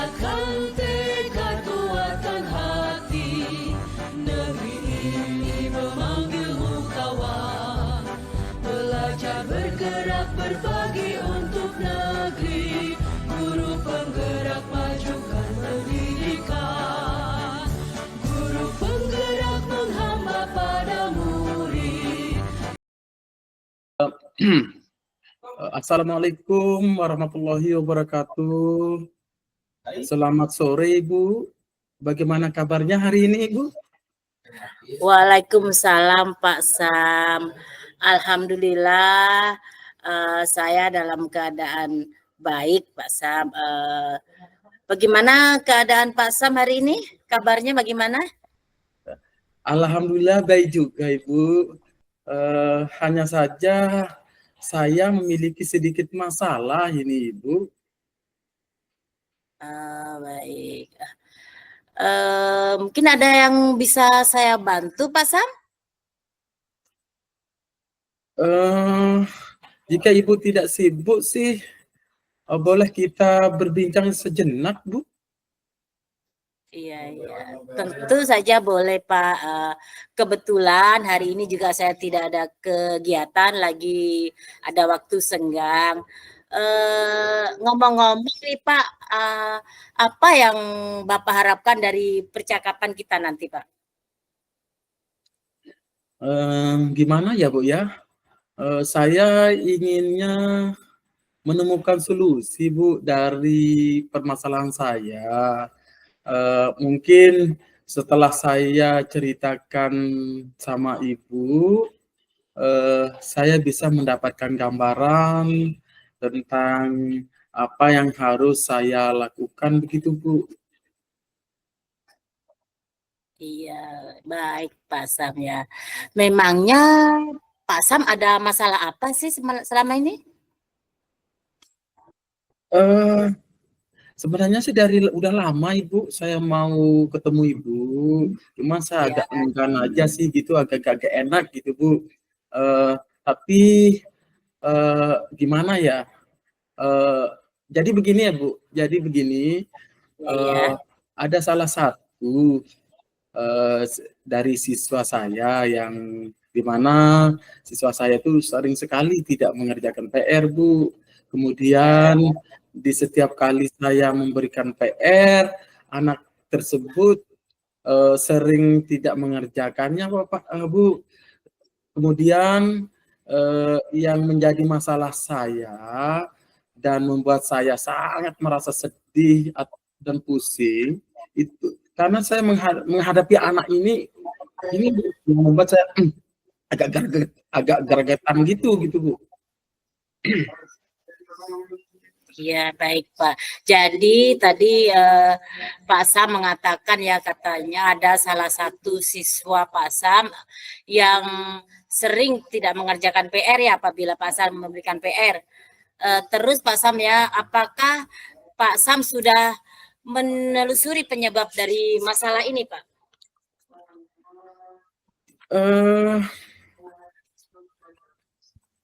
kuatkan tekad, kuatkan hati. Negeri ini memanggilmu kawan. Belajar bergerak berbagi untuk negeri. Guru penggerak majukan pendidikan. Guru penggerak menghamba pada murid. Assalamualaikum warahmatullahi wabarakatuh. Selamat sore Ibu. Bagaimana kabarnya hari ini Ibu? Waalaikumsalam Pak Sam. Alhamdulillah saya dalam keadaan baik Pak Sam. Bagaimana keadaan Pak Sam hari ini? Kabarnya bagaimana? Alhamdulillah baik juga Ibu. Hanya saja saya memiliki sedikit masalah ini Ibu. Baik. Mungkin ada yang bisa saya bantu Pak Sam? Jika Ibu tidak sibuk sih, boleh kita berbincang sejenak Bu? Iya, tentu saja boleh Pak. Kebetulan hari ini juga saya tidak ada kegiatan, lagi ada waktu senggang. Ngomong-ngomong nih Pak, apa yang Bapak harapkan dari percakapan kita nanti Pak? Gimana ya Bu ya? Saya inginnya menemukan solusi Bu dari permasalahan saya. Mungkin setelah saya ceritakan sama Ibu, saya bisa mendapatkan gambaran tentang apa yang harus saya lakukan begitu Bu. Iya, baik Pak Sam ya. Memangnya Pak Sam ada masalah apa sih selama ini? Sebenarnya sih udah lama Ibu saya mau ketemu Ibu, cuma saya agak enggan aja sih gitu, agak enak gitu Bu. Tapi gimana ya? Jadi begini ya Bu, jadi begini, ada salah satu dari siswa saya yang dimana siswa saya itu sering sekali tidak mengerjakan PR Bu. Kemudian di setiap kali saya memberikan PR, anak tersebut sering tidak mengerjakannya Bapak Bu. Kemudian yang menjadi masalah saya dan membuat saya sangat merasa sedih dan pusing itu karena saya menghadapi anak ini membuat saya agak gregetan gitu Bu. Iya, baik Pak. Jadi tadi Pak Sam mengatakan ya, katanya ada salah satu siswa Pak Sam yang sering tidak mengerjakan PR ya apabila Pak Sam memberikan PR. Terus Pak Sam ya, apakah Pak Sam sudah menelusuri penyebab dari masalah ini Pak?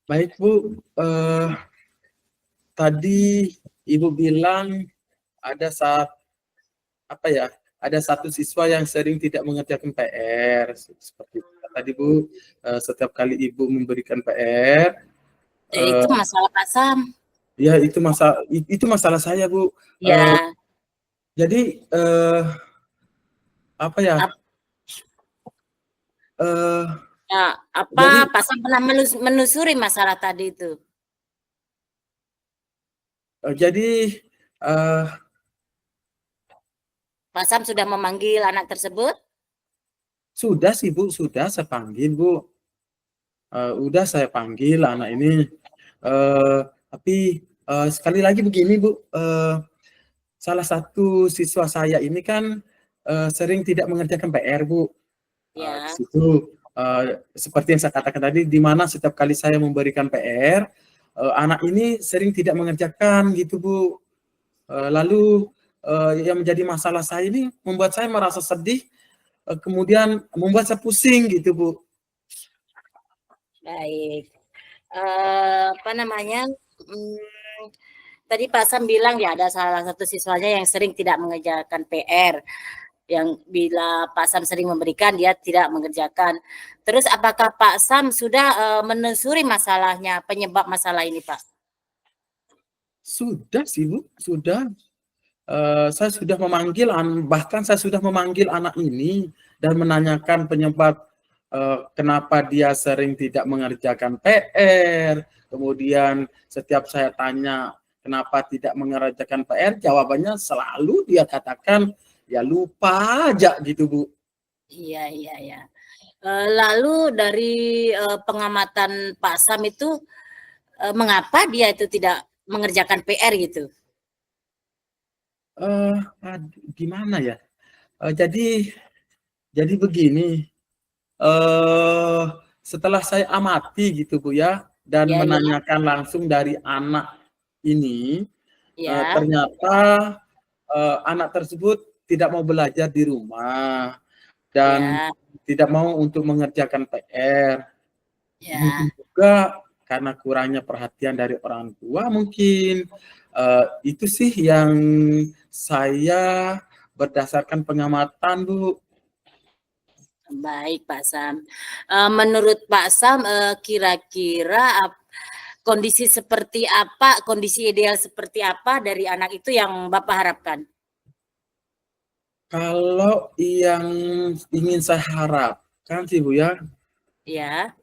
Baik Bu, tadi Ibu bilang ada satu siswa yang sering tidak mengerjakan PR seperti tadi Bu. Setiap kali Ibu memberikan PR, itu masalah Pak Sam. Ya itu masalah saya Bu. Ya. Jadi apa ya? Jadi, Pak Sam pernah menelusuri masalah tadi itu? Jadi Pak Sam sudah memanggil anak tersebut? Sudah sih Bu, sudah saya panggil Bu. Udah saya panggil anak ini. Tapi sekali lagi begini Bu, salah satu siswa saya ini kan sering tidak mengerjakan PR Bu. Di situ seperti yang saya katakan tadi, di mana setiap kali saya memberikan PR, anak ini sering tidak mengerjakan gitu Bu. Lalu yang menjadi masalah saya ini membuat saya merasa sedih, kemudian membuat saya pusing gitu Bu. Baik. Apa namanya? tadi Pak Sam bilang ya ada salah satu siswanya yang sering tidak mengerjakan PR, yang bila Pak Sam sering memberikan dia tidak mengerjakan. Terus apakah Pak Sam sudah menelusuri masalahnya, penyebab masalah ini Pak? Sudah sih Bu, sudah. Saya sudah memanggil, bahkan saya sudah memanggil anak ini dan menanyakan penyebab kenapa dia sering tidak mengerjakan PR. Kemudian setiap saya tanya kenapa tidak mengerjakan PR, jawabannya selalu dia katakan ya lupa aja gitu Bu. Iya, iya, iya. Lalu dari pengamatan Pak Sam itu mengapa dia itu tidak mengerjakan PR gitu? Gimana ya? Jadi begini, setelah saya amati gitu Bu ya, dan Ya, ya, menanyakan langsung dari anak ini, ya, ternyata anak tersebut tidak mau belajar di rumah dan ya, tidak mau untuk mengerjakan PR. ya. Mungkin juga karena kurangnya perhatian dari orang tua mungkin. Itu sih yang saya berdasarkan pengamatan Bu. Baik Pak Sam. Menurut Pak Sam, kira-kira kondisi seperti apa, kondisi ideal seperti apa dari anak itu yang Bapak harapkan? Kalau yang ingin saya harapkan sih Bu ya, Ya,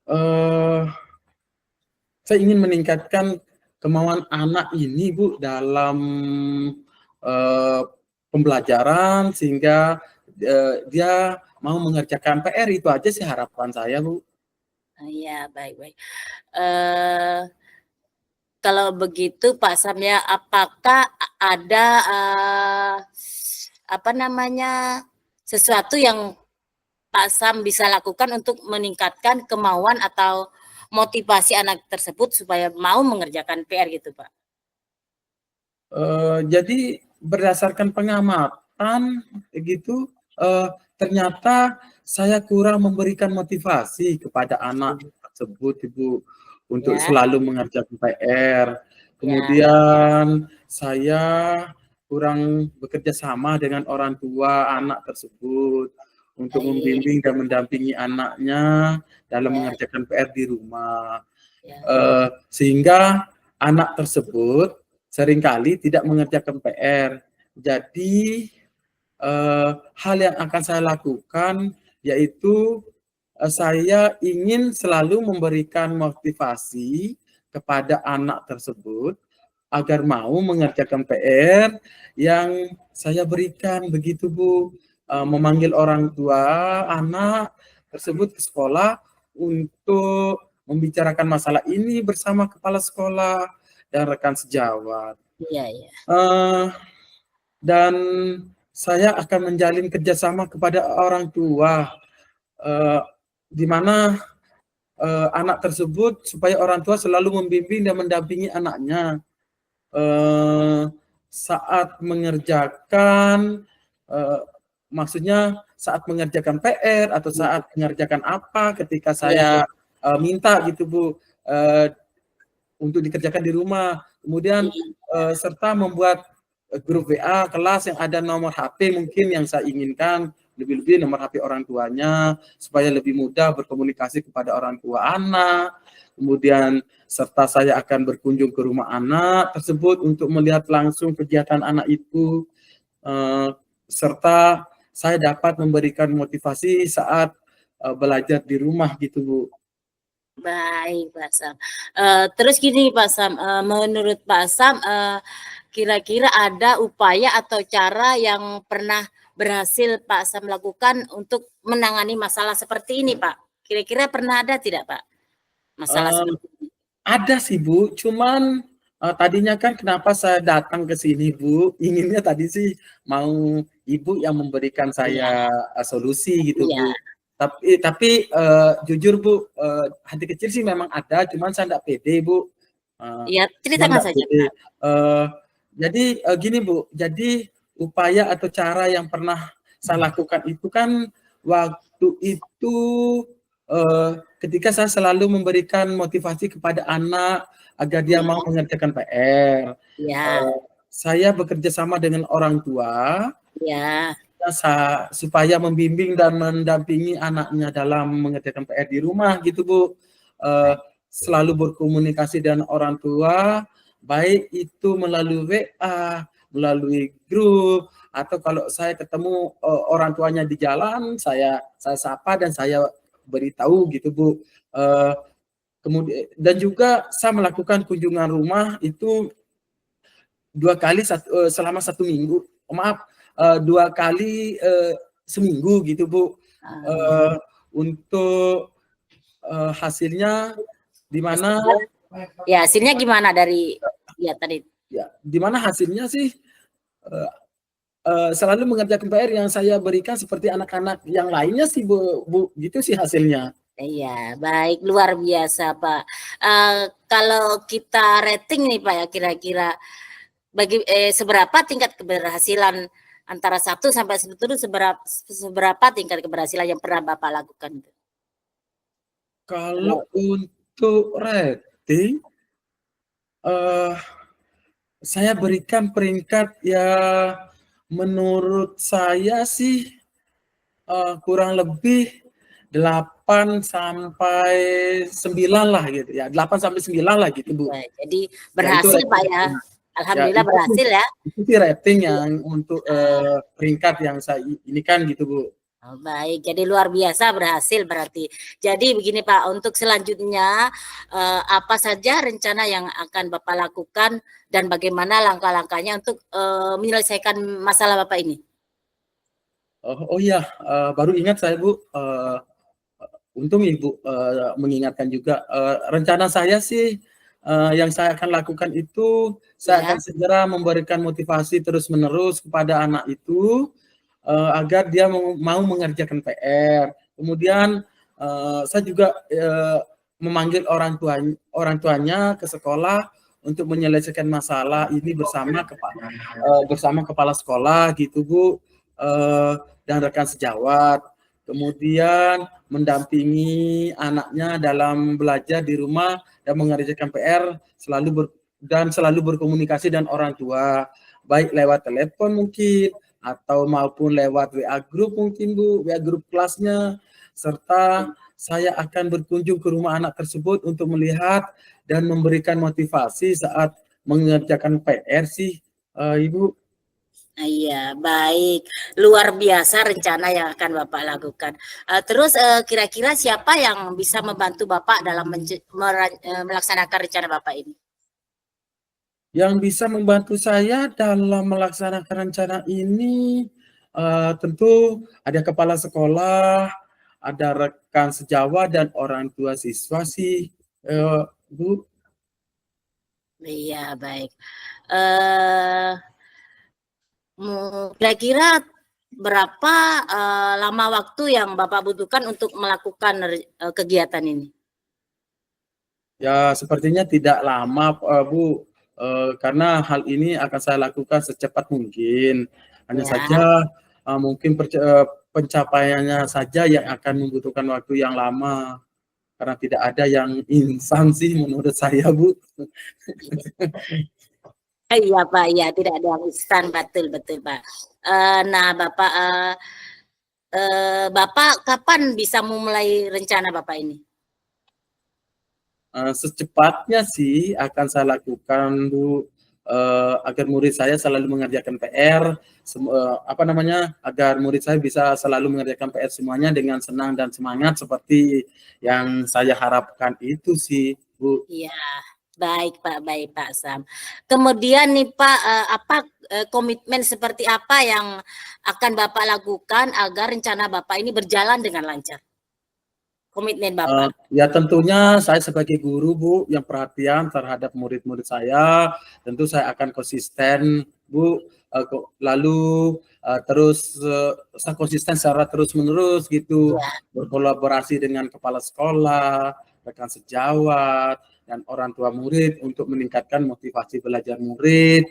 eh, saya ingin meningkatkan kemauan anak ini Bu dalam eh, pembelajaran sehingga dia mau mengerjakan PR, itu aja sih harapan saya Bu. iya baik-baik. Kalau begitu Pak Sam ya, apakah ada apa namanya sesuatu yang Pak Sam bisa lakukan untuk meningkatkan kemauan atau motivasi anak tersebut supaya mau mengerjakan PR gitu Pak? Jadi berdasarkan pengamatan gitu, ternyata saya kurang memberikan motivasi kepada anak tersebut Ibu untuk Ya, selalu mengerjakan PR. ya, Kemudian saya kurang bekerja sama dengan orang tua anak tersebut untuk baik, membimbing dan mendampingi anaknya dalam ya, mengerjakan PR di rumah. ya, Sehingga anak tersebut seringkali tidak mengerjakan PR. Jadi hal yang akan saya lakukan yaitu saya ingin selalu memberikan motivasi kepada anak tersebut agar mau mengerjakan PR yang saya berikan begitu Bu. Memanggil orang tua anak tersebut ke sekolah untuk membicarakan masalah ini bersama kepala sekolah dan rekan sejawat. iya, iya. Dan saya akan menjalin kerjasama kepada orang tua, di mana anak tersebut supaya orang tua selalu membimbing dan mendampingi anaknya saat mengerjakan, maksudnya saat mengerjakan PR atau saat mengerjakan apa ketika Iya, saya minta gitu Bu, untuk dikerjakan di rumah. Kemudian serta membuat grup WA kelas yang ada nomor HP mungkin yang saya inginkan, lebih-lebih nomor HP orang tuanya supaya lebih mudah berkomunikasi kepada orang tua anak. Kemudian serta saya akan berkunjung ke rumah anak tersebut untuk melihat langsung kegiatan anak itu, serta saya dapat memberikan motivasi saat belajar di rumah gitu Bu. baik Pak Sam. Terus gini Pak Sam, menurut Pak Sam, kira-kira ada upaya atau cara yang pernah berhasil Pak Sam lakukan untuk menangani masalah seperti ini Pak? Kira-kira pernah ada tidak Pak, masalah Eh, seperti ini? Ada sih Bu, cuman tadinya kan kenapa saya datang ke sini Bu, inginnya tadi sih mau Ibu yang memberikan Iya, saya solusi gitu iya, Bu. Tapi jujur Bu, hati kecil sih memang ada, cuman saya enggak pede Bu. iya, Cuman ceritakan enggak saja pede. Pak. Jadi gini Bu, jadi upaya atau cara yang pernah saya lakukan itu kan waktu itu ketika saya selalu memberikan motivasi kepada anak agar dia mau mengerjakan PR. Ya, Saya bekerja sama dengan orang tua ya, supaya membimbing dan mendampingi anaknya dalam mengerjakan PR di rumah gitu Bu. Selalu berkomunikasi dengan orang tua, baik itu melalui WA, melalui grup, atau kalau saya ketemu orang tuanya di jalan, saya sapa dan saya beritahu gitu Bu. Kemudian dan juga saya melakukan kunjungan rumah itu 2 kali selama 1 minggu. Maaf, 2 kali seminggu gitu Bu. Untuk hasilnya di mana ya hasilnya gimana dari ya tadi? ya di mana hasilnya sih selalu mengerjakan PR yang saya berikan seperti anak-anak yang lainnya sih Bu, gitu sih hasilnya. Iya, baik, luar biasa Pak. Kalau kita rating nih Pak ya, kira-kira seberapa tingkat keberhasilan antara 1 sampai 10 seberapa tingkat keberhasilan yang pernah Bapak lakukan? Kalau untuk rating, saya berikan peringkat ya menurut saya sih kurang lebih 8 sampai 9 lah gitu ya, 8 sampai 9 lah gitu Bu. Ya, jadi Ya itu berhasil Pak ya. rating. Alhamdulillah itu berhasil ya. itu sih rating yang untuk peringkat yang saya ini kan gitu Bu. Oh, baik, jadi luar biasa berhasil berarti. Jadi begini Pak, untuk selanjutnya apa saja rencana yang akan Bapak lakukan dan bagaimana langkah-langkahnya untuk menyelesaikan masalah Bapak ini? Oh iya, baru ingat saya Bu, untung Ibu mengingatkan juga. Rencana saya sih yang saya akan lakukan itu, saya akan segera memberikan motivasi terus-menerus kepada anak itu, agar dia mau mengerjakan PR. Kemudian saya juga memanggil orang tuanya ke sekolah untuk menyelesaikan masalah ini bersama kepala sekolah gitu Bu, dan rekan sejawat. Kemudian mendampingi anaknya dalam belajar di rumah dan mengerjakan PR, selalu berkomunikasi dengan orang tua, baik lewat telepon mungkin atau maupun lewat WA group mungkin Bu, WA group kelasnya, serta saya akan berkunjung ke rumah anak tersebut untuk melihat dan memberikan motivasi saat mengerjakan PR sih Ibu. Iya, baik. Luar biasa rencana yang akan Bapak lakukan. Terus kira-kira siapa yang bisa membantu Bapak dalam melaksanakan rencana Bapak ini? Yang bisa membantu saya dalam melaksanakan rencana ini tentu ada kepala sekolah, ada rekan sejawat dan orang tua siswa sih Bu. Iya, baik. Kira-kira berapa lama waktu yang Bapak butuhkan untuk melakukan kegiatan ini? Ya, sepertinya tidak lama Bu, karena hal ini akan saya lakukan secepat mungkin. Hanya saja mungkin pencapaiannya saja yang akan membutuhkan waktu yang lama, karena tidak ada yang instan sih menurut saya Bu. Iya Pak, iya tidak ada yang instan, betul Pak. Nah Bapak, Bapak kapan bisa memulai rencana Bapak ini? Secepatnya sih akan saya lakukan Bu, agar murid saya selalu mengerjakan PR, agar murid saya bisa selalu mengerjakan PR semuanya dengan senang dan semangat seperti yang saya harapkan itu sih Bu. Iya, baik Pak Sam. Kemudian nih Pak, komitmen seperti apa yang akan Bapak lakukan agar rencana Bapak ini berjalan dengan lancar? Komitmen Bapak. Ya tentunya saya sebagai guru Bu yang perhatian terhadap murid-murid saya, tentu saya akan konsisten Bu, lalu terus saya konsisten secara terus-menerus gitu, berkolaborasi dengan kepala sekolah, rekan sejawat, dan orang tua murid untuk meningkatkan motivasi belajar murid,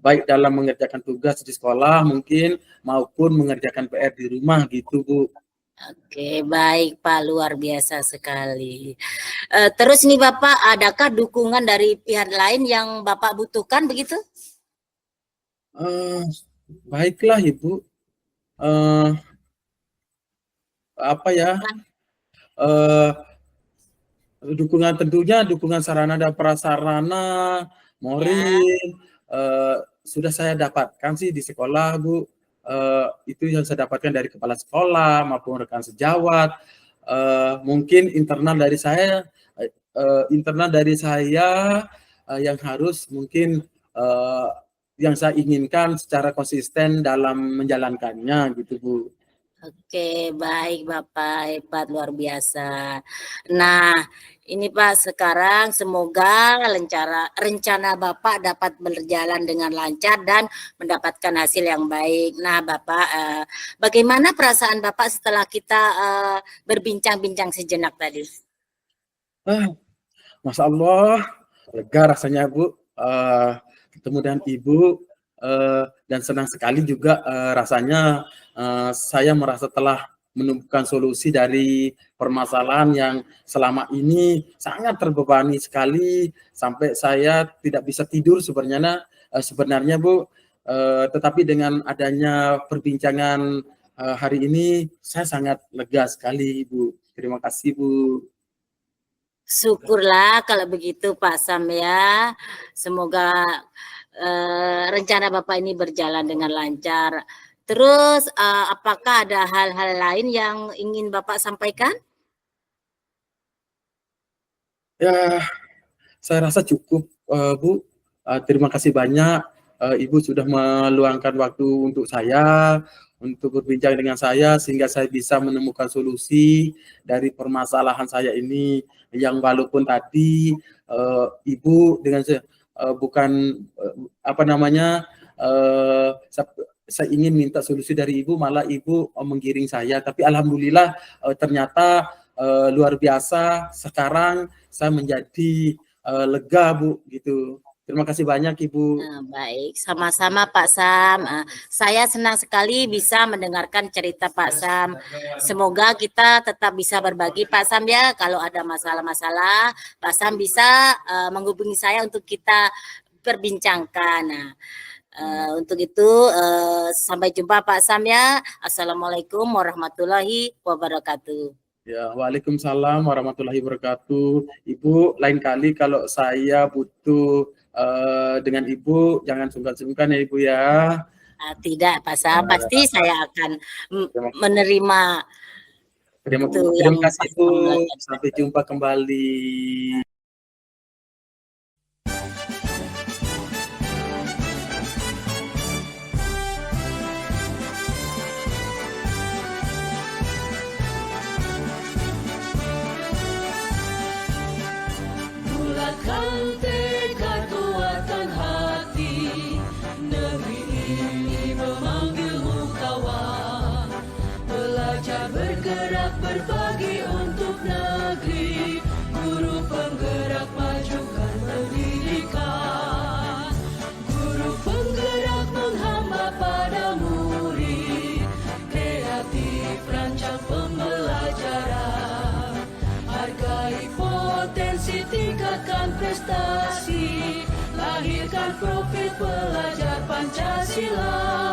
baik dalam mengerjakan tugas di sekolah mungkin maupun mengerjakan PR di rumah gitu Bu. Oke, baik Pak, luar biasa sekali. Terus nih Bapak, adakah dukungan dari pihak lain yang Bapak butuhkan begitu? Baiklah Ibu, eh, apa ya, tentunya dukungan sarana dan prasarana, moral, sudah saya dapatkan sih di sekolah Bu, itu yang saya dapatkan dari kepala sekolah maupun rekan sejawat, mungkin internal dari saya yang harus mungkin yang saya inginkan secara konsisten dalam menjalankannya gitu Bu. Oke, baik Bapak, hebat luar biasa. Nah, ini Pak, sekarang semoga rencana Bapak dapat berjalan dengan lancar dan mendapatkan hasil yang baik. Nah, Bapak, bagaimana perasaan Bapak setelah kita berbincang-bincang sejenak tadi? Masya Allah, lega rasanya Bu, ketemu dengan Ibu, dan senang sekali juga rasanya saya merasa telah menemukan solusi dari permasalahan yang selama ini sangat terbebani sekali, sampai saya tidak bisa tidur sebenarnya Bu, tetapi dengan adanya perbincangan hari ini, saya sangat lega sekali Bu. Terima kasih Bu. Syukurlah kalau begitu Pak Sam ya. Semoga rencana Bapak ini berjalan dengan lancar. Terus apakah ada hal-hal lain yang ingin Bapak sampaikan? Ya, saya rasa cukup Bu. Terima kasih banyak Ibu sudah meluangkan waktu untuk saya, untuk berbincang dengan saya sehingga saya bisa menemukan solusi dari permasalahan saya ini, yang walaupun tadi Ibu dengan bukan saya ingin minta solusi dari Ibu, malah Ibu menggiring saya, tapi alhamdulillah ternyata luar biasa, sekarang saya menjadi lega Bu gitu. Terima kasih banyak Ibu. Nah, baik, sama-sama Pak Sam. Saya senang sekali bisa mendengarkan cerita Pak Sam. Semoga kita tetap bisa berbagi Pak Sam ya. Kalau ada masalah-masalah, Pak Sam bisa menghubungi saya untuk kita perbincangkan. Nah, untuk itu sampai jumpa Pak Sam ya. Assalamualaikum warahmatullahi wabarakatuh. Ya, waalaikumsalam warahmatullahi wabarakatuh. Ibu, lain kali kalau saya butuh dengan Ibu, jangan sungkan-sungkan ya Ibu ya. Tidak Pak Sam, pasti saya akan menerima. Terima kasih Bu. Sampai jumpa kembali. Bulatkan tekad, kuatkan hati, negeri ini memanggilmu kawan. Belajar bergerak berbagi untuk negeri, guru penggerak majukan pendidikan. Guru penggerak menghamba pada murid, kreatif rancang pembelajaran. Hargai potensi, tingkatkan prestasi, lahirkan profil pelajar Pancasila.